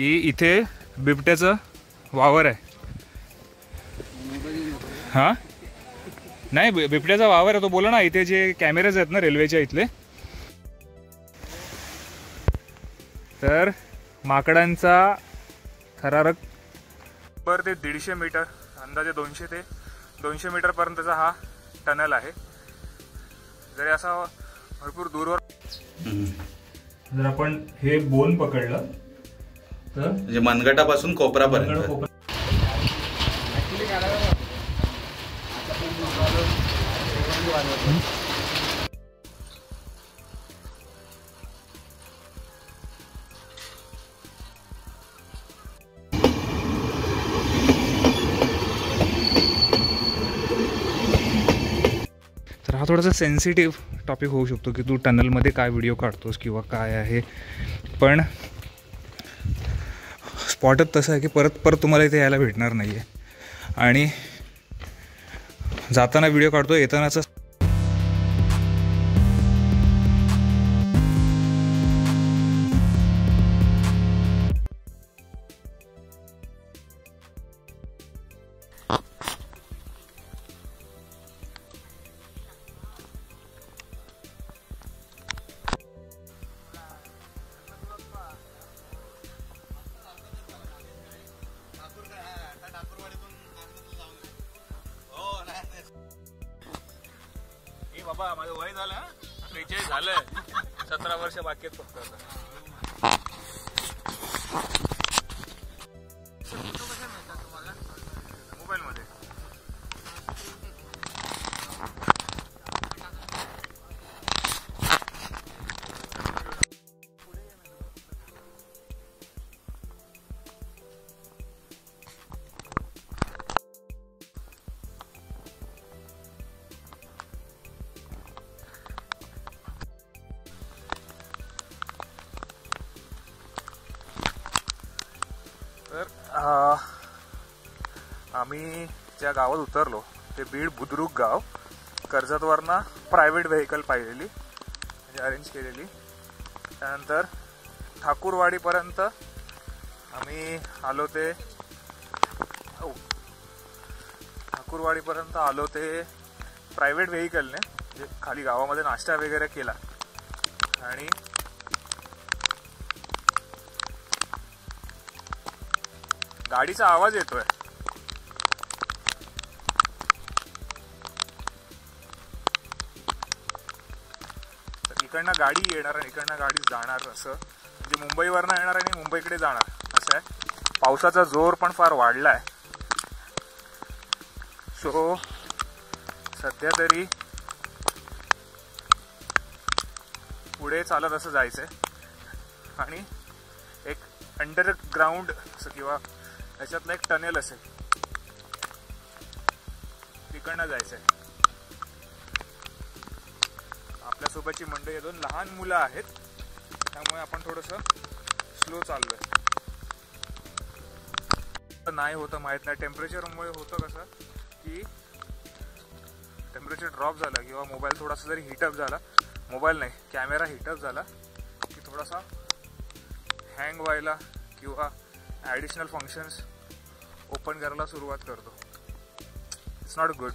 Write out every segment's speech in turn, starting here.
की इथे बिबट्याचं वावर आहे। हां नाही, बिबट्याचा वावर आहे तो, बोला ना। इथे जे कॅमेरेज आहेत ना रेल्वेच्या इथले, तर माकडांचा थरारक पर ते 150 मीटर, अंदाजे 200 ते 200 मीटरपर्यंतचा हा टनल आहे। जरी असा भरपूर दूरवर जर आपण हे बोन पकडलं तर म्हणजे मनगटापासून कोपरापर्यंत तर हा थोडासा सेन्सिटिव्ह टॉपिक होऊ शकतो की तू टनलमध्ये काय व्हिडिओ काढतोस किंवा काय आहे, पण स्पॉटच तसं आहे की परत तुम्हाला इथे यायला भेटणार नाही आहे। आणि जाताना व्हिडिओ काढतो, येतानाचा बाबा माझं वय झालं 43 झालंय, 17 वर्ष बाकी आहेत फक्त आता। मोबाईल मध्ये तर आम्ही ज्या गावात उतरलो ते बीड बुद्रुक गाव, कर्जतवरनं प्रायव्हेट व्हेकल पाहिलेली म्हणजे अरेंज केलेली। त्यानंतर ठाकूरवाडीपर्यंत आम्ही आलो ते ठाकूरवाडीपर्यंत आलो ते प्रायव्हेट व्हेकलने, म्हणजे खाली गावामध्ये नाश्ता वगैरे केला। आणि गाडीचा आवाज येतोय, तर इकडनं गाडी येणार आणि इकडनं गाडी जाणार, असं म्हणजे मुंबईवरनं येणार आणि मुंबईकडे जाणार असं आहे। पावसाचा जोर पण फार वाढलाय, सो सध्या तरी पुढे चालत असं जायचंय आणि एक अंडरग्राऊंड असं किंवा त्याच्यातलं एक टनेल असेल तिकडनं जायचंय। आपल्यासोबतची मंडळी 2 लहान मुलं आहेत, त्यामुळे आपण थोडंसं स्लो चाललोय। नाही होतं माहीत नाही, टेम्परेचरमुळे होतं कसं की टेम्परेचर ड्रॉप झालं किंवा मोबाईल थोडासा जरी हिटअप झाला, मोबाईल नाही कॅमेरा हिटअप झाला की थोडासा हँग व्हायला किंवा ॲडिशनल फंक्शन्स ओपन करायला सुरुवात करतो। It's not good.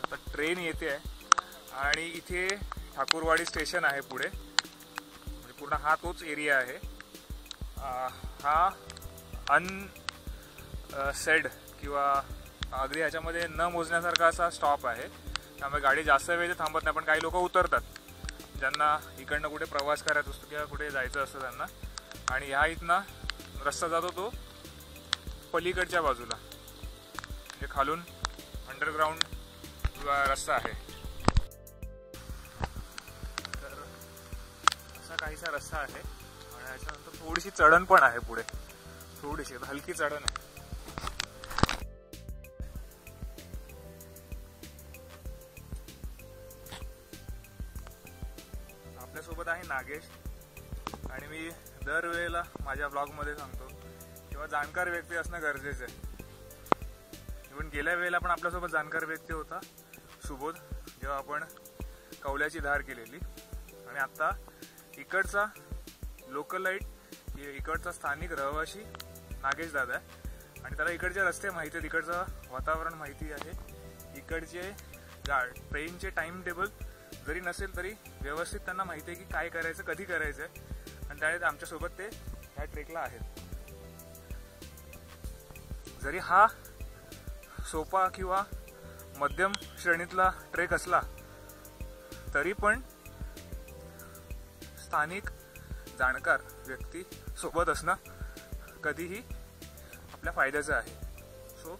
आता ट्रेन येते आहे आणि इथे ठाकूरवाडी स्टेशन आहे पुढे, म्हणजे पूर्ण हा तोच एरिया आहे। हा अनसेड किंवा अगदी ह्याच्यामध्ये न मोजण्यासारखा असा स्टॉप आहे, त्यामुळे गाडी जास्त वेळ थांबत नाही। पण काही लोक उतरतात ज्यांना इकडनं कुठे प्रवास करायचा असतो किंवा कुठे जायचं असतं त्यांना, आणि ह्या इथनं रस्ता जातो तो पलीकडच्या बाजूला, म्हणजे खालून अंडरग्राऊंड रस्ता आहे। तर असा काहीसा रस्ता आहे आणि याच्यानंतर थोडीशी चढण पण आहे पुढे, थोडीशी हलकी चढण आहे। आपल्यासोबत आहे नागेश, आणि मी दरवेळेला माझ्या ब्लॉगमध्ये सांगतो किंवा जाणकार व्यक्ती असणं गरजेचं आहे। इव्हन गेल्या वेळेला पण आपल्यासोबत जाणकार व्यक्ती होता सुबोध, जेव्हा आपण कवल्याची धार केलेली. आणि आता इकडचा लोकलाईट, इकडचा स्थानिक रहिवासी नागेश दादा आहे आणि त्याला इकडचे रस्ते माहिती आहेत, इकडचं वातावरण माहिती आहे, इकडचे ट्रेनचे टाइम टेबल जरी नसेल तरी व्यवस्थित त्यांना माहिती आहे की काय करायचं, कधी करायचं आहे. आणि त्याने आमच्यासोबत ते ह्या ट्रेकला आहेत. जरी हा सोपा किंवा मध्यम श्रेणीतला ट्रेक असला तरी पण स्थानिक जाणकार व्यक्ती सोबत असणं कधीही आपल्या फायद्याचं आहे. सो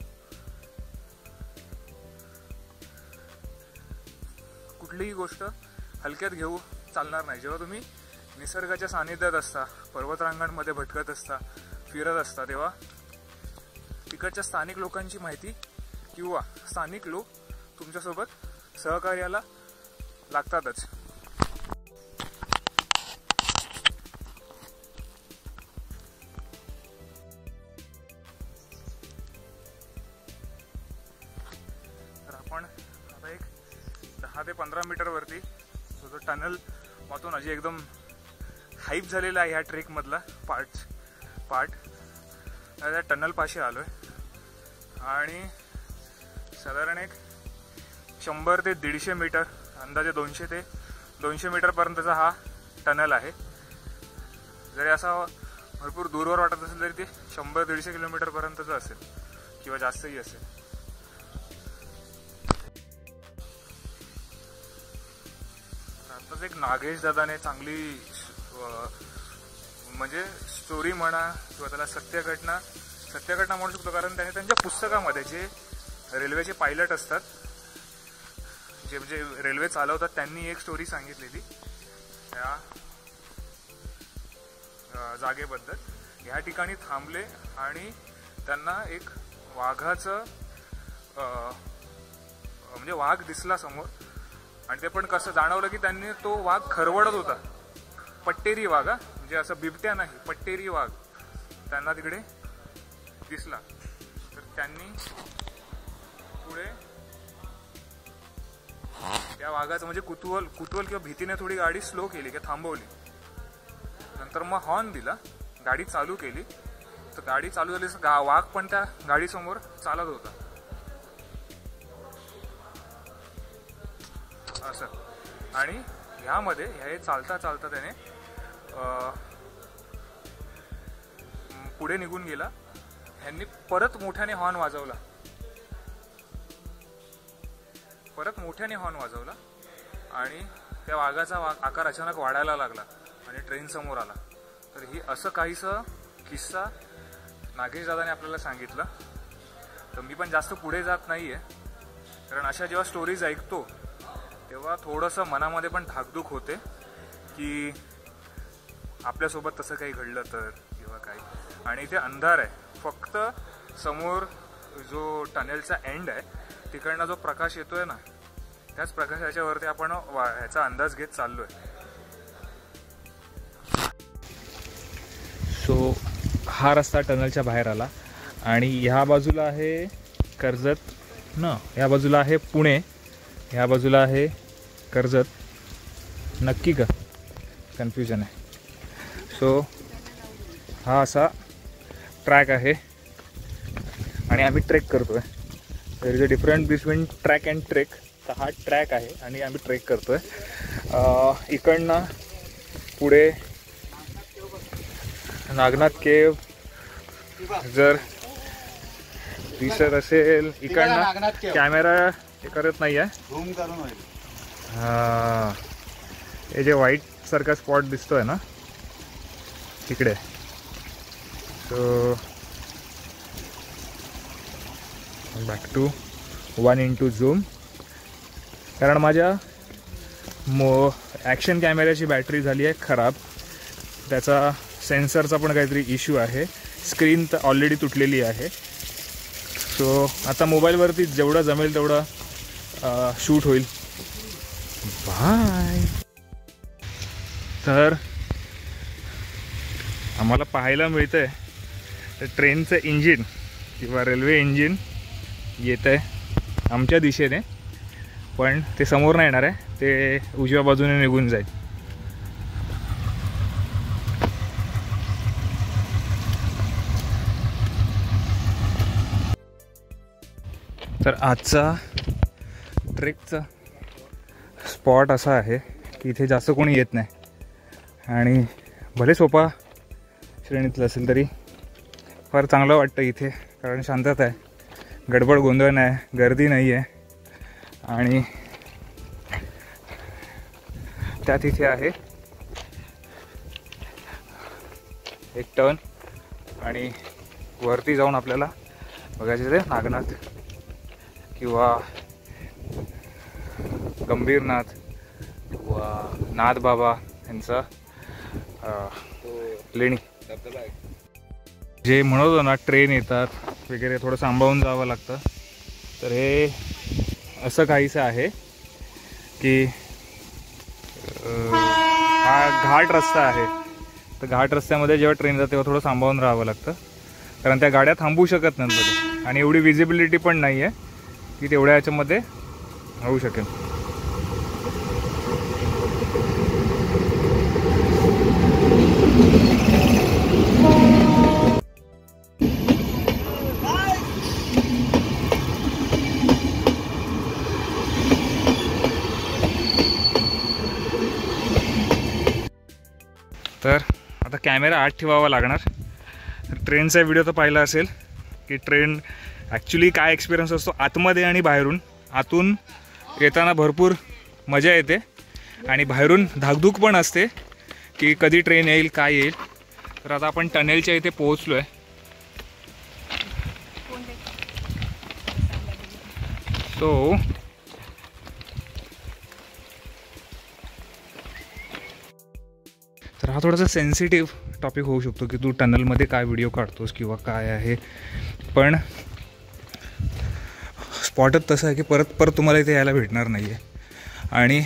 कुठलीही गोष्ट हलक्यात घेऊ चालणार नाही. जेव्हा तुम्ही निसर्गाच्या सानिध्यात असता, पर्वतरांगांमध्ये भटकत असता, फिरत असता, तेव्हा तिकडच्या स्थानिक लोकांची माहिती किंवा स्थानिक लोक तुमच्यासोबत सहकार्याला लागतातच. तर आपण आता एक 10 ते 15 मीटर वरती जो टनल पाहतो ना, जे एकदम हाईप झालेला आहे ह्या ट्रेक मधला पार्ट त्या टनल पाशी आलोय. आणि साधारण एक 100 ते 150 मीटर, अंदाजे 200 ते 200 मीटर पर्यंतचा हा टनल आहे. जरी असा भरपूर दूरवर वाटत असेल तरी ते 100-150 किलोमीटर पर्यंतच असेल किंवा जास्तही असेल. आताच एक नागेश दादाने चांगली म्हणजे स्टोरी म्हणा किंवा त्याला सत्यघटना म्हणू शकतो, कारण त्याने त्यांच्या पुस्तकामध्ये जे रेल्वेचे पायलट असतात, जे म्हणजे रेल्वे चालवतात, त्यांनी एक स्टोरी सांगितलेली त्या जागेबद्दल. ह्या ठिकाणी थांबले आणि त्यांना एक वाघाचं म्हणजे वाघ दिसला समोर. आणि ते पण कसं जाणवलं की त्यांनी तो वाघ खरवडत होता. पट्टेरी वाघ, म्हणजे असं बिबट्या नाही, पट्टेरी वाघ त्यांना तिकडे दिसला. तर त्यांनी पुढे त्या वाघाचं म्हणजे कुतूहल किंवा भीतीने थोडी गाडी स्लो केली किंवा थांबवली. नंतर मग हॉर्न दिला, गाडी चालू केली. तर गाडी चालू झाली, वाघ पण त्या गाडीसमोर चालत होता असं. आणि ह्यामध्ये हे चालता त्याने पुढे निघून गेला. ह्यांनी परत मोठ्याने हॉर्न वाजवला आणि त्या वाघाचा आकार अचानक वाढायला लागला आणि ट्रेन समोर आला. तर ही असं काहीसं किस्सा नागेश दादाने आपल्याला सांगितलं. तर मी पण जास्त पुढे जात नाहीये, कारण अशा जेव्हा स्टोरीज ऐकतो तेव्हा थोडंसं मनामध्ये पण धाकधूक होते की आपल्यासोबत तसं काही घडलं तर किंवा काही. आणि इथे अंधार आहे, फक्त समोर जो टनेलचा एंड आहे तिकडनं जो प्रकाश येतोय ना, त्याच प्रकाशाच्या वरती आपण ह्याचा अंदाज घेत चाललोय. सो हा रस्ता टनलच्या बाहेर आला आणि ह्या बाजूला आहे कर्जत ना, ह्या बाजूला आहे पुणे, ह्या बाजूला आहे कर्जत. नक्की का? कन्फ्युजन आहे. सो हा असा ट्रॅक आहे आणि आम्ही ट्रेक करतोय. There is a different between track and trek. तर हा ट्रॅक आहे आणि आम्ही ट्रेक करतोय. इकडनं पुढे नागनाथ केव जर दिसत असेल, इकडनं कॅमेरा हे करत नाही आहे. हा, हे जे व्हाईट सारखा स्पॉट दिसतोय ना तिकडे. So back to 1:2 zoom. कारण माझ्या ॲक्शन कॅमेऱ्याची बॅटरी झाली आहे खराब, त्याचा सेन्सरचा पण काहीतरी इश्यू आहे. स्क्रीन तर ऑलरेडी तुटलेली आहे. सो आता मोबाईलवरती जेवढं जमेल तेवढं शूट होईल. बाय. तर आम्हाला पाहायला मिळतंय तर ट्रेनचं इंजिन किंवा रेल्वे इंजिन येत आहे आमच्या दिशेने पण ते समोर नाही येणार आहे, ते उजव्या बाजूने निघून जाईल. तर आजचा ट्रेकचा स्पॉट असा आहे की इथे जास्त कोणी येत नाही आणि भले सोपा श्रेणीतलं असेल तरी फार चांगलं वाटतं इथे, कारण शांतता आहे, गडबड गोंधळ नाही, गर्दी नाही आहे. आणि त्यात इथे आहे एक टर्न आणि वरती जाऊन आपल्याला बघायचं ते नागनाथ किंवा गंभीरनाथ किंवा नाथ बाबा यांचा लेणी. जे म्हणत होतो ना ट्रेन येतात वगैरे, थोडं सांभाळून जावं लागतं. तर हे असं काहीसं आहे की हा घाट रस्ता आहे. तर घाट रस्त्यामध्ये जेव्हा ट्रेन जाते तेव्हा थोडं सांभाळून राहावं लागतं, कारण त्या गाड्या थांबू शकत नाहीत मध्ये आणि एवढी विजिबिलिटी पण नाही आहे की तेवढ्या ह्याच्यामध्ये होऊ शकेल. तर आता कॅमेरा आत ठेवावा लागणार. ट्रेनचा व्हिडिओ तर पाहिला असेल की ट्रेन ॲक्च्युली काय एक्सपिरियन्स असतो आतमध्ये आणि बाहेरून. आतून येताना भरपूर मजा येते आणि बाहेरून धाकधूक पण असते की कधी ट्रेन येईल, काय येईल. तर आता आपण टनेलच्या इथे पोहोचलो आहे. सो तर हा थोडासा सेन्सिटिव्ह टॉपिक होऊ शकतो की तू टनलमध्ये काय व्हिडिओ काढतोस किंवा काय आहे, पण स्पॉटच तसं आहे की परत तुम्हाला इथे यायला भेटणार नाही आहे. आणि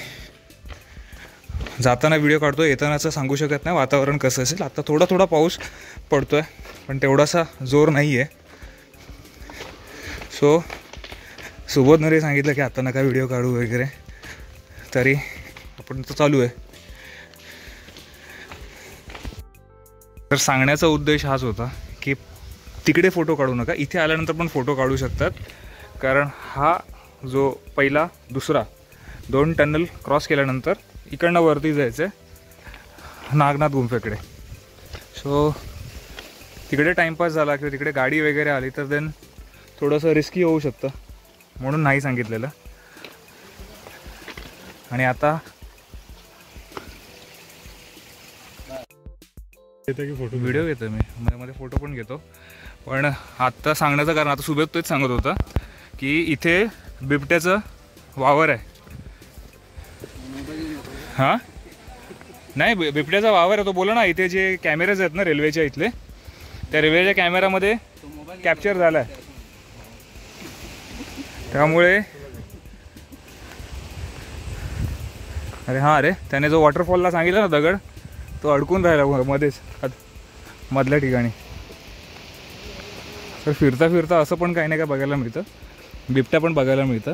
जाताना व्हिडिओ काढतो, येतानाचं सांगू शकत नाही वातावरण कसं असेल. आता थोडा पाऊस पडतो आहे पण तेवढासा जोर नाही आहे. सो सुबोधने सांगितलं की आता नका व्हिडिओ काढू वगैरे, तरी आपण तर चालू आहे. तर सांगण्याचा उद्देश हाच होता की तिकडे फोटो काढू नका, इथे आल्यानंतर पण फोटो काढू शकतात. कारण हा जो पहिला दुसरा 2 टनल क्रॉस केल्यानंतर इकडनं वरती जायचं आहे नागनाथ गुंफेकडे. सो तिकडे टाईमपास झाला किंवा तिकडे गाडी वगैरे आली तर देन थोडंसं रिस्की होऊ शकतं, म्हणून नाही सांगितलेलं. आणि आता व्हिडिओ घेतो मी, मध्ये फोटो पण घेतो. पण आत्ता सांगण्याचं कारण, आता सुबेद तोच सांगत होता की इथे बिबट्याचं वावर आहे. हां नाही, बिबट्याचा वावर आहे तो. बोला ना, इथे जे कॅमेरेज आहेत ना रेल्वेच्या इथले, त्या रेल्वेच्या कॅमेरामध्ये कॅप्चर झाला आहे. त्यामुळे अरे त्याने जो वॉटरफॉलला सांगितलं ना दगड, तो अडकून राहिला मध्येच मधल्या ठिकाणी. तर फिरता असं पण काही नाही काय बघायला मिळतं, बिबट्या पण बघायला मिळतं.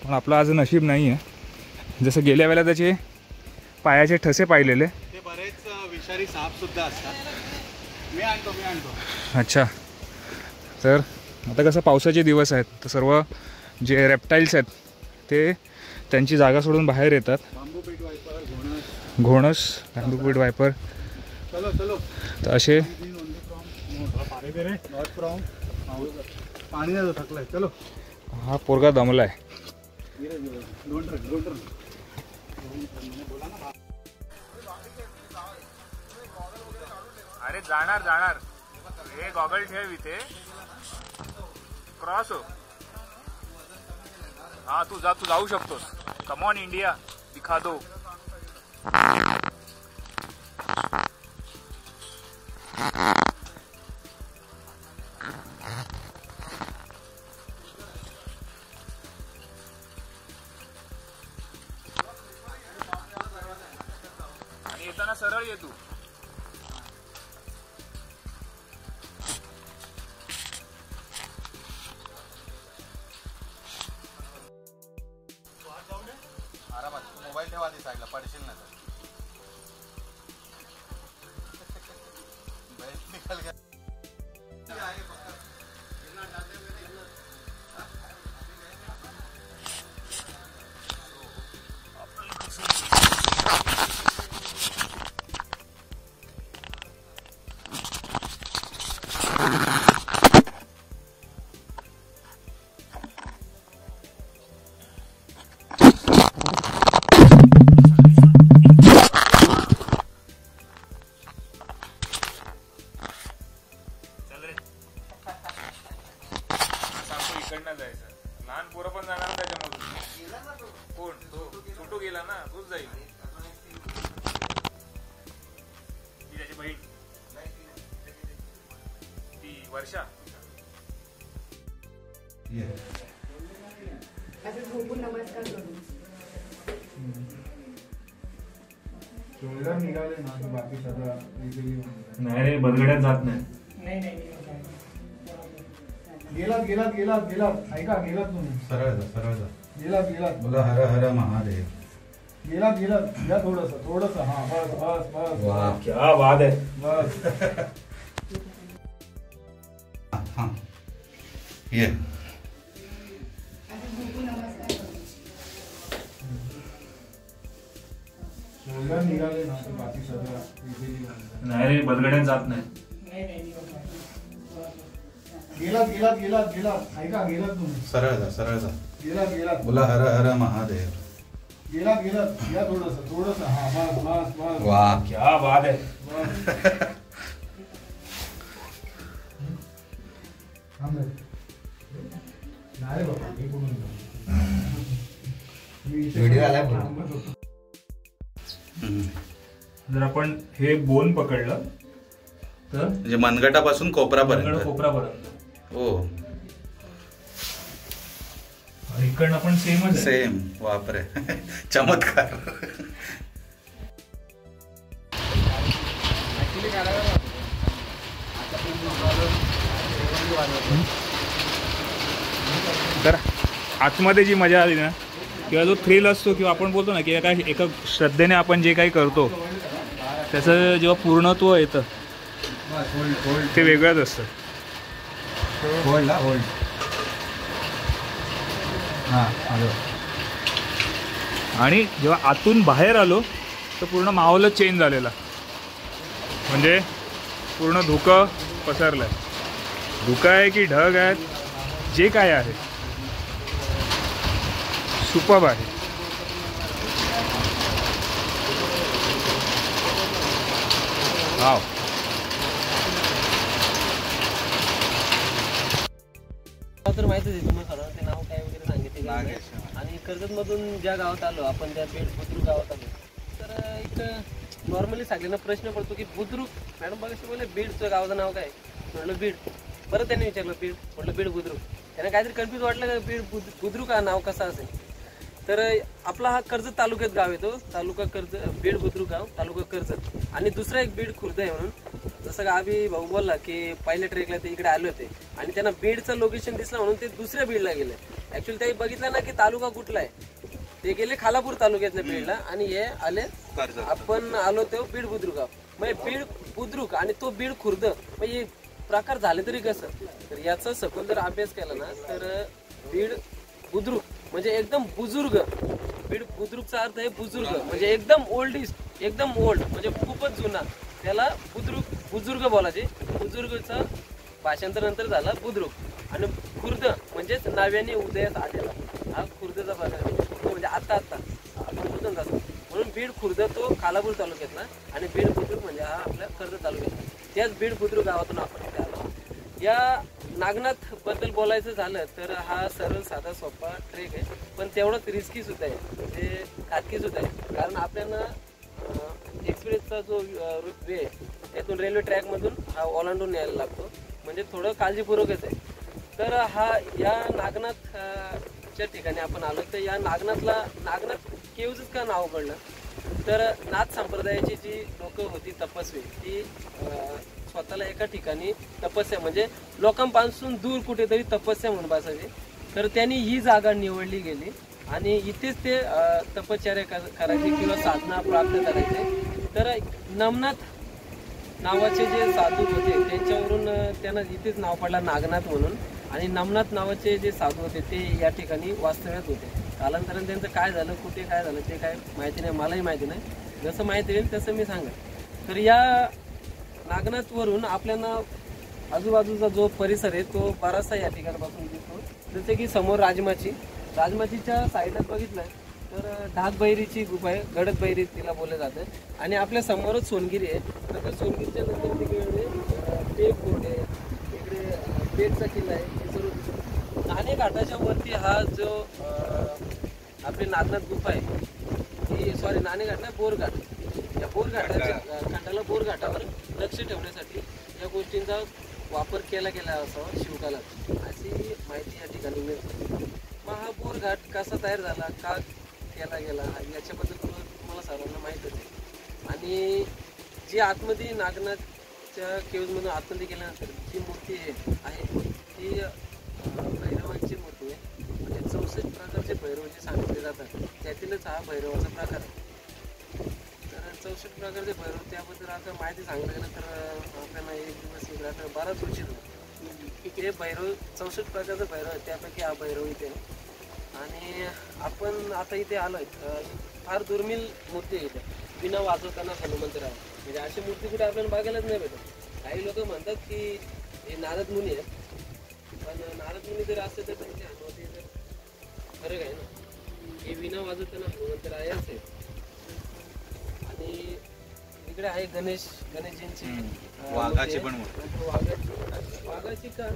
पण आपलं आज नशीब नाही आहे. जसं गेल्या वेळेला त्याचे पायाचे ठसे पाहिलेले, ते बरेच विषारी साप सुद्धा असतात. मी आणतो. अच्छा. तर आता कसं पावसाचे दिवस आहेत तर सर्व जे रेप्टाईल्स आहेत ते त्यांची जागा सोडून बाहेर येतात. बांबू पीट वायपर, घोणस, बांबू पीट वायपर. चलो तर असे पाणी नाही थकलाय. चलो, हा पोरगा दमलाय. अरे जाणार हे गॉगल ठेव इथे, क्रॉस हो. हा तू जाऊ शकतोस. कम ऑन इंडिया, दिखा दो. आणि येताना सरळ ये तू. इकडनं जायचं. लहान पोरं पण जाणार त्याच्यामधून. कोण तो छोटू गेला ना, तोच जाईल. ती त्याची बहीण ती वर्षा. नाही बदगड्यात जात नाही. गेलात गेलात गेलात गेलात ऐका गेलात तुम्ही. सरळ जा. गेलात गेलात बोला हर हर महादेव. गेलात गेलात या थोडस हा बस बस बस वा क्या बात आहे. बस. हा ये. निघाले ना ते बाकी सगळं नाही बदगड्यात जात नाही. गेलात गेलात गेलात गेलात ऐका गेलात तुम्ही. सरळ जा. गेलात गेलात बोला हर हर महादेव. गेलात गेलात या थोडस हा बस बस बस वा क्या बात आहे. बस. नाही रे बाबा मी कुठून व्हिडिओ आलाय जर आपण हे बोन पकडलं तर म्हणजे मनगटापासून कोपरापर्यंत. कोपरापर्यंत. हो इकडनं पण सेमच. सेम. बापरे चमत्कार. तर आतमध्ये जी मजा आली ना, किंवा जो थ्रिल असतो, किंवा आपण बोलतो ना की एका श्रद्धेने आपण जे काही करतो त्याचं जेव्हा पूर्णत्व येतं ते वेगळंच असतं. आणि जेव्हा आतून बाहेर आलो तर पूर्ण माहोलच चेंज झालेला. म्हणजे पूर्ण धुकं पसरलं आहे. धुकं आहे की ढग आहेत, जे काय आहे सुपर्ब आहे. वाव. तर माहितीच आहे तुम्हाला खरं ते नाव काय वगैरे सांगितले. आणि कर्जत मधून ज्या गावात आलो आपण, त्या बुद्रुक गावात आलो, तर एक नॉर्मली सगळ्यांना प्रश्न पडतो की बुद्रुक. मॅडम बघा बोलले बीडचं गावाचं नाव काय, म्हटलं बीड. परत त्यांनी विचारलं बीड, म्हटलं बीड बुद्रुक. त्यांना काहीतरी कन्फ्यूज वाटलं का बीड बुद्रुक हा नाव कसं असेल. तर आपला हा कर्जत तालुक्यात गाव येतो, तालुका कर्जत, बीड बुद्रुक गाव, तालुका कर्जत. आणि दुसरा एक बीड खुर्द आहे. म्हणून जसं का आम्ही भाऊ बोलला की पहिल्या ट्रेकला ते इकडे आले होते आणि त्यांना बीडचं लोकेशन दिसलं म्हणून ते दुसऱ्या बीडला गेले. ऍक्च्युअली ते बघितलं ना की तालुका कुठला आहे, ते गेले खालापूर तालुक्यातल्या बीडला आणि हे आले आपण आलो तो बीड बुद्रुक गाव. म्हणजे बीड बुद्रुक आणि तो बीड खुर्द म्हणजे प्रकार झाले तरी कसं. तर याचा सखोल जर अभ्यास केला ना तर बीड बुद्रुक म्हणजे एकदम बुजुर्ग. बीड बुद्रुकचा अर्थ आहे बुजुर्ग, म्हणजे एकदम ओल्डिस्ट, एकदम ओल्ड म्हणजे खूपच जुना. त्याला बुजुर्ग बोलायचे. बुजुर्गचं भाषांतर नंतर झाला बुद्रुक. आणि खुर्द म्हणजेच नाव्याने उदयास आलेला, हा खुर्दचा प्रकार म्हणजे आता आपण जातो. म्हणून बीड खुर्द तो खालापूर तालुक्यातला आणि बीड बुद्रुक म्हणजे हा आपल्या कर्जत तालुक्यातला. त्याच बीड बुद्रुक गावातून आपण इथे आलो. या नागनाथ बद्दल बोलायचं झालं तर हा सरळ साधा सोपा ट्रेक आहे, पण तेवढाच रिस्की सुद्धा आहे, म्हणजे घातकी सुद्धा आहे. कारण आपल्याला एक्सप्रेसचा जो वे आहे त्यातून रेल्वे ट्रॅकमधून हा ओलांडून यायला लागतो, म्हणजे थोडं काळजीपूर्वकच आहे. तर हा या नागनाथच्या ठिकाणी आपण आलो. तर या नागनाथ केव्हच का नाव पडलं तर नाथ संप्रदायाची जी लोक होती तपस्वी, ती स्वतःला एका ठिकाणी तपस्या म्हणजे लोकांपासून दूर कुठेतरी तपस्या म्हणून बसायचे. तर त्यांनी ही जागा निवडली गेली आणि इथेच ते तपश्चर्या करायचे किंवा साधना प्राप्त करायचे. तर नमनाथ नावाचे जे साधू होते त्यांच्यावरून त्यांना इथेच नाव पडलं नागनाथ म्हणून. आणि नमनाथ नावाचे जे साधू होते ते या ठिकाणी वास्तव्यात होते. कालांतराने त्यांचं काय झालं, कुठे काय झालं ते काय माहिती नाही, मलाही माहिती नाही. जसं माहिती होईल तसं मी सांगेन. तर या नागनाथवरून आपल्याला आजूबाजूचा जो परिसर आहे तो बराचसा या ठिकाणापासून दिसतो. जसे की समोर राजमाचीच्या साईडला बघितलं तर ढाकबैरीची गुफा आहे, गडद बैरी तिला बोललं जातं. आणि आपल्या समोरच सोनगिरी आहे. तर त्या सोनगिरीच्या नंतर तिकडे टेक बोर्ड आहे, इकडे पेठचा किल्ला आहे, हे सर्व दिसतं. नाणे घाटाच्या वरती हा जो आपली नागनाथ गुफा आहे ती, सॉरी नाणे घाट नाही, बोरघाट. या बोरघाटाच्या खंडाला बोरघाटावर लक्ष ठेवण्यासाठी या गोष्टींचा वापर केला गेला असावा शिवकालात, अशी माहिती या ठिकाणी मिळते. मग हा बोरघाट कसा तयार झाला, का केला गेला याच्याबद्दल तुम्हाला सर्वांना माहीतच आहे. आणि जी आतमध्ये नागनाथच्या केव्जमधून आतमध्ये गेल्यानंतर जी मूर्ती आहे ती भैरवांची मूर्ती आहे. म्हणजे 64 प्रकारचे भैरव जे सांगितले जातात त्यातीलच हा भैरवाचा प्रकार आहे. तर 64 प्रकारचे भैरव, त्याबद्दल आता माहिती सांगायला गेलं तर आपल्याला एक दिवस इकडे बराच उशीर होतो. हे भैरव 64 प्रकारचे भैरव आहे, त्यापैकी हा भैरव इथे आहे. आणि आपण आता इथे आलोय, फार दुर्मिळ मूर्ती आहे इथे. विना वाजवताना हनुमंतराय, म्हणजे अशी मूर्ती कुठे आपल्याला बघायलाच नाही भेटत. काही लोक म्हणतात की हे नारद मुनी आहे, पण नारद मुनी जर असते तर त्यांची हनुमती तर फरक आहे ना. हे विना वाजवताना हनुमंतरायच आहे. आणि इकडे आहे गणेशजींची वाघाची पण वाघाची का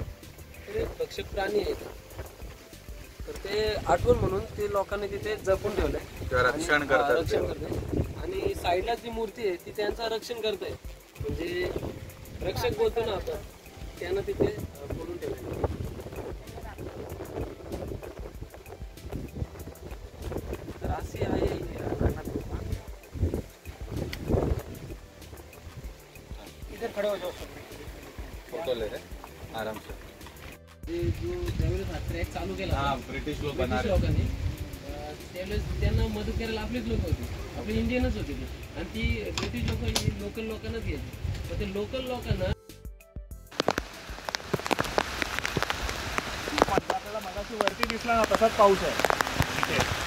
तर एक भक्षक प्राणी आहे. तर ते आठवण म्हणून ते लोकांनी तिथे जपून ठेवलंय, रक्षण करतात. रक्षण करते. आणि साईडला जी मूर्ती आहे ती त्यांचं रक्षण करत आहे, म्हणजे रक्षक बोलतो ना आपण, त्यांना तिथे बोलून ठेवलंय. तर अशी आहे नागनाथ गुफा. इधर खड़े हो जाओ. फोटो ले रे आराम से. जो ज्यावेळेस हा ट्रॅक चालू केला ब्रिटिश लोकांनी, त्यावेळेस त्यांना मदत करायला आपलेच लोक होते, आपले इंडियनच होते ते. आणि ती ब्रिटिश लोक लोकल लोकांनाच घ्यायची. पण ते लोकल लोकांना आपल्याला मगाशी वरती दिसला ना तसाच पाऊस आहे इथे.